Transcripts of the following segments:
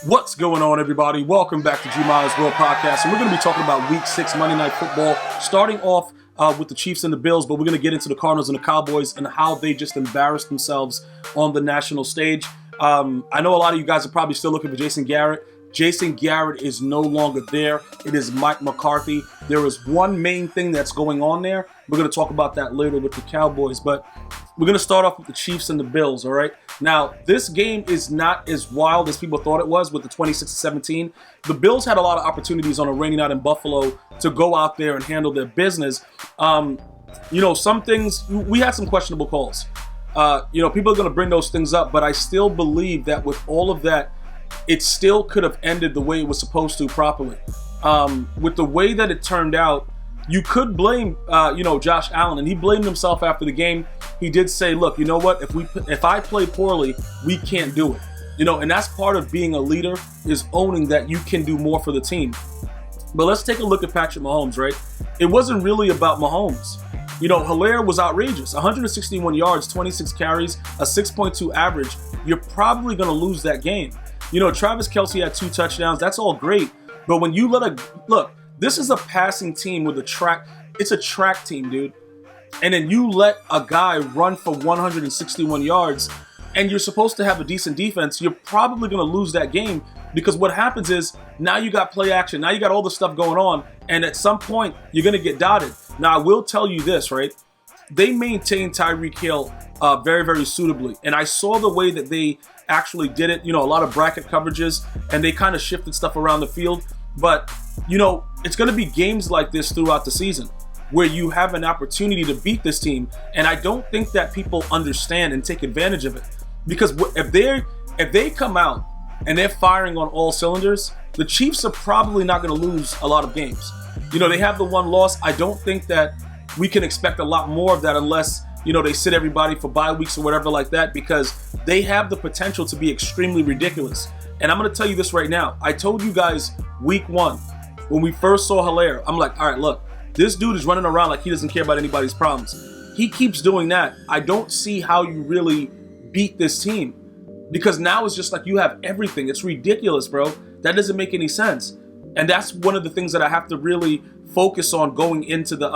What's going on, everybody? Welcome back to GmiasWorldPodcast, and we're going to be talking about Week 6 Monday Night Football, starting off with the Chiefs and the Bills, but we're going to get into the Cardinals and the Cowboys and how they just embarrassed themselves on the national stage. I know a lot of you guys are probably still looking for Jason Garrett. Jason Garrett is no longer there. It is Mike McCarthy. There is one main thing that's going on there. We're going to talk about that later with the Cowboys, but we're going to start off with the Chiefs and the Bills, all right? Now, this game is not as wild as people thought it was with the 26-17. The Bills had a lot of opportunities on a rainy night in Buffalo to go out there and handle their business. Some things, we had some questionable calls. People are going to bring those things up, but I still believe that with all of that, it still could have ended the way it was supposed to properly. With the way that it turned out, you could blame, Josh Allen, and he blamed himself after the game. He did say, look, you know what, if I play poorly, we can't do it. And that's part of being a leader, is owning that you can do more for the team. But let's take a look at Patrick Mahomes, right? It wasn't really about Mahomes. Hilaire was outrageous. 161 yards, 26 carries, a 6.2 average. You're probably going to lose that game. Travis Kelce had 2 touchdowns. That's all great. But when you look, this is a passing team with it's a track team, dude. And then you let a guy run for 161 yards, and you're supposed to have a decent defense, you're probably going to lose that game, because what happens is now you got play action, now you got all the stuff going on, and at some point you're going to get dotted. Now, I will tell you this, right? They maintained Tyreek Hill very, very suitably, and I saw the way that they actually did it, a lot of bracket coverages, and they kind of shifted stuff around the field. But, it's going to be games like this throughout the season where you have an opportunity to beat this team. And I don't think that people understand and take advantage of it. Because if they come out and they're firing on all cylinders, the Chiefs are probably not going to lose a lot of games. They have the one loss. I don't think that we can expect a lot more of that unless, they sit everybody for bye weeks or whatever like that, because they have the potential to be extremely ridiculous. And I'm going to tell you this right now. I told you guys week 1, when we first saw Hilaire, I'm like, all right, look, this dude is running around like he doesn't care about anybody's problems. He keeps doing that. I don't see how you really beat this team, because now it's just like you have everything. It's ridiculous, bro. That doesn't make any sense. And that's one of the things that I have to really focus on going into the,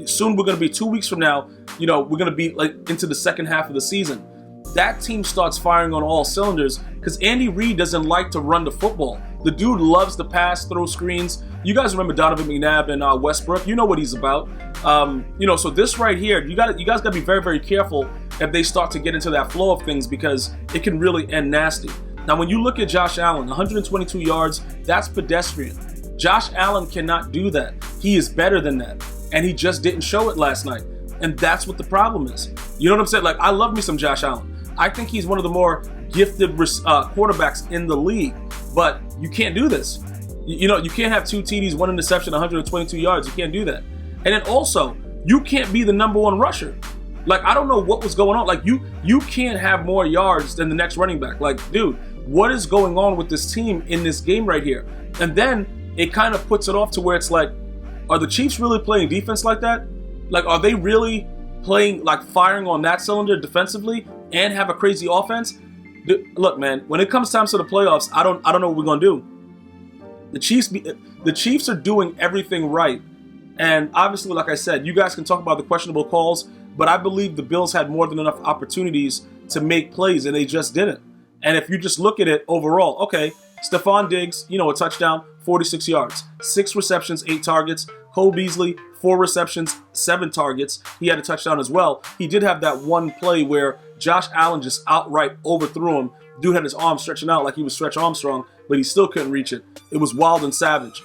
soon we're going to be 2 weeks from now, we're going to be like into the second half of the season. That team starts firing on all cylinders because Andy Reid doesn't like to run the football. The dude loves to pass, throw screens. You guys remember Donovan McNabb and Westbrook. You know what he's about. So this right here, you guys got to be very, very careful if they start to get into that flow of things, because it can really end nasty. Now, when you look at Josh Allen, 122 yards, that's pedestrian. Josh Allen cannot do that. He is better than that. And he just didn't show it last night. And that's what the problem is. You know what I'm saying? Like, I love me some Josh Allen. I think he's one of the more gifted quarterbacks in the league. But you can't do this. You can't have 2 TDs, 1 interception, 122 yards. You can't do that. And then also, you can't be the number 1 rusher. Like, I don't know what was going on. Like, you can't have more yards than the next running back. Like, dude, what is going on with this team in this game right here? And then it kind of puts it off to where it's like, are the Chiefs really playing defense like that? Like, are they really playing, like, firing on that cylinder defensively and have a crazy offense? Look, man, when it comes time to the playoffs, I don't know what we're gonna do. The Chiefs are doing everything right, and obviously, like I said, you guys can talk about the questionable calls, but I believe the Bills had more than enough opportunities to make plays, and they just didn't. And if you just look at it overall, okay, Stephon Diggs, a touchdown, 46 yards, 6 receptions, 8 targets. Cole Beasley, 4 receptions, 7 targets. He had a touchdown as well. He did have that one play where Josh Allen just outright overthrew him. Dude had his arm stretching out like he was Stretch Armstrong, but he still couldn't reach it. It was wild and savage.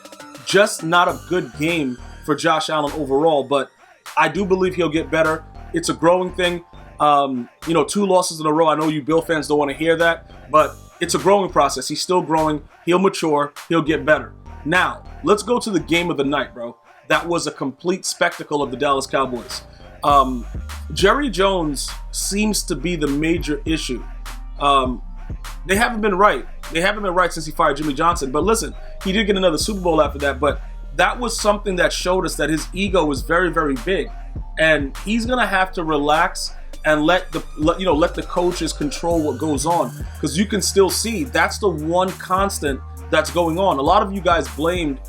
Just not a good game for Josh Allen overall, but I do believe he'll get better. It's a growing thing. 2 losses in a row. I know you Bill fans don't want to hear that, but it's a growing process. He's still growing. He'll mature. He'll get better. Now, let's go to the game of the night, bro. That was a complete spectacle of the Dallas Cowboys. Jerry Jones seems to be the major issue. They haven't been right. They haven't been right since he fired Jimmy Johnson. But listen, he did get another Super Bowl after that. But that was something that showed us that his ego is very, very big. And he's going to have to relax and let the coaches control what goes on, because you can still see that's the one constant that's going on. A lot of you guys blamed,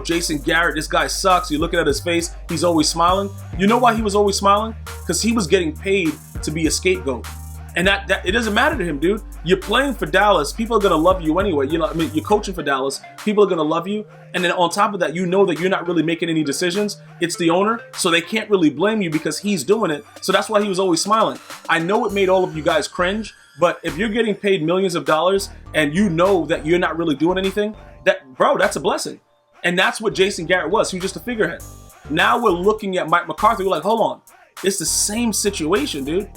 Jason Garrett. This guy sucks. You're looking at his face. He's always smiling. You know why he was always smiling? Because he was getting paid to be a scapegoat. And that it doesn't matter to him, dude. You're playing for Dallas. People are going to love you anyway. You're coaching for Dallas. People are going to love you. And then on top of that, you know that you're not really making any decisions. It's the owner. So they can't really blame you because he's doing it. So that's why he was always smiling. I know it made all of you guys cringe, but if you're getting paid millions of dollars and you know that you're not really doing anything, that's a blessing. And that's what Jason Garrett was. He was just a figurehead. Now we're looking at Mike McCarthy. We're like, hold on. It's the same situation, dude.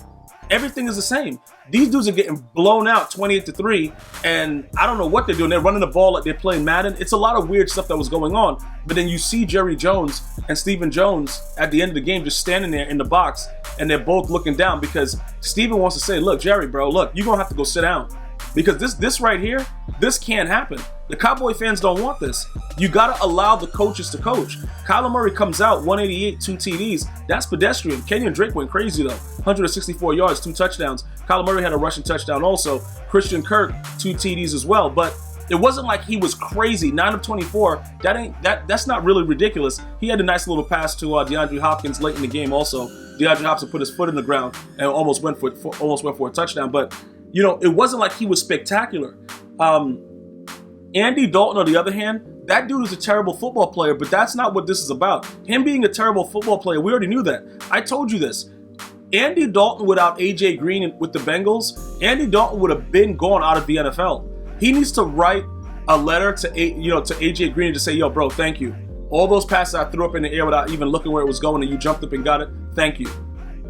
Everything is the same. These dudes are getting blown out 28-3, and I don't know what they're doing. They're running the ball like they're playing Madden. It's a lot of weird stuff that was going on. But then you see Jerry Jones and Stephen Jones at the end of the game just standing there in the box, and they're both looking down because Stephen wants to say, look, Jerry, bro, look, you're going to have to go sit down. Because this right here, this can't happen. The Cowboy fans don't want this. You got to allow the coaches to coach. Kyler Murray comes out, 188, 2 TDs. That's pedestrian. Kenyon Drake went crazy, though. 164 yards, 2 touchdowns. Kyler Murray had a rushing touchdown also. Christian Kirk, 2 TDs as well. But it wasn't like he was crazy. 9 of 24. That's not really ridiculous. He had a nice little pass to DeAndre Hopkins late in the game also. DeAndre Hopkins put his foot in the ground and almost went for a touchdown. But it wasn't like he was spectacular. Andy Dalton, on the other hand, that dude is a terrible football player, but that's not what this is about. Him being a terrible football player, we already knew that. I told you this. Andy Dalton without A.J. Green with the Bengals, Andy Dalton would have been gone out of the NFL. He needs to write a letter to A.J. Green to say, yo, bro, thank you. All those passes I threw up in the air without even looking where it was going and you jumped up and got it, thank you.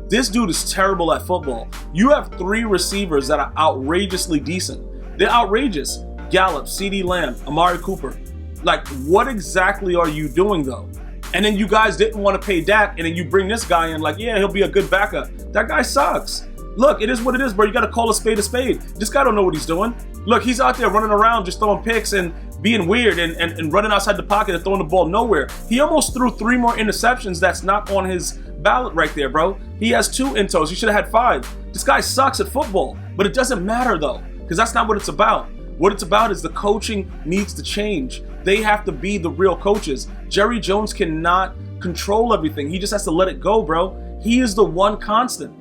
This dude is terrible at football. You have 3 receivers that are outrageously decent. They're outrageous. Gallup, CeeDee Lamb, Amari Cooper. Like, what exactly are you doing, though? And then you guys didn't want to pay Dak, and then you bring this guy in like, yeah, he'll be a good backup. That guy sucks. Look, it is what it is, bro. You got to call a spade a spade. This guy don't know what he's doing. Look, he's out there running around just throwing picks and being weird and running outside the pocket and throwing the ball nowhere. He almost threw 3 more interceptions that's not on his ballot right there, bro. He has 2 intos. He should have had 5. This guy sucks at football, but it doesn't matter, though, because that's not what it's about. What it's about is the coaching needs to change. They have to be the real coaches. Jerry Jones cannot control everything. He just has to let it go, bro. He is the one constant.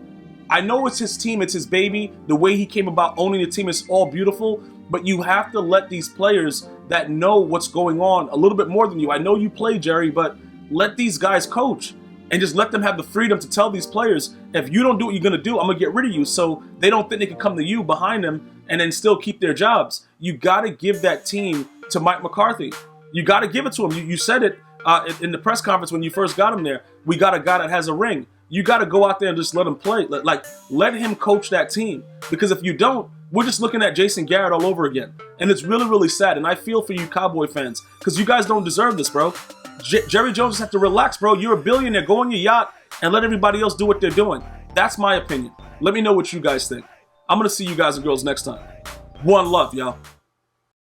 I know it's his team, it's his baby. The way he came about owning the team is all beautiful, but you have to let these players that know what's going on a little bit more than you. I know you play, Jerry, but let these guys coach and just let them have the freedom to tell these players, if you don't do what you're going to do, I'm going to get rid of you, so they don't think they can come to you behind them and then still keep their jobs. You got to give that team to Mike McCarthy. You got to give it to him. You said it in the press conference when you first got him there. We got a guy that has a ring. You got to go out there and just let him play. Let him coach that team. Because if you don't, we're just looking at Jason Garrett all over again. And it's really, really sad. And I feel for you Cowboy fans, because you guys don't deserve this, bro. Jerry Jones just have to relax, bro. You're a billionaire. Go on your yacht and let everybody else do what they're doing. That's my opinion. Let me know what you guys think. I'm going to see you guys and girls next time. One love, y'all.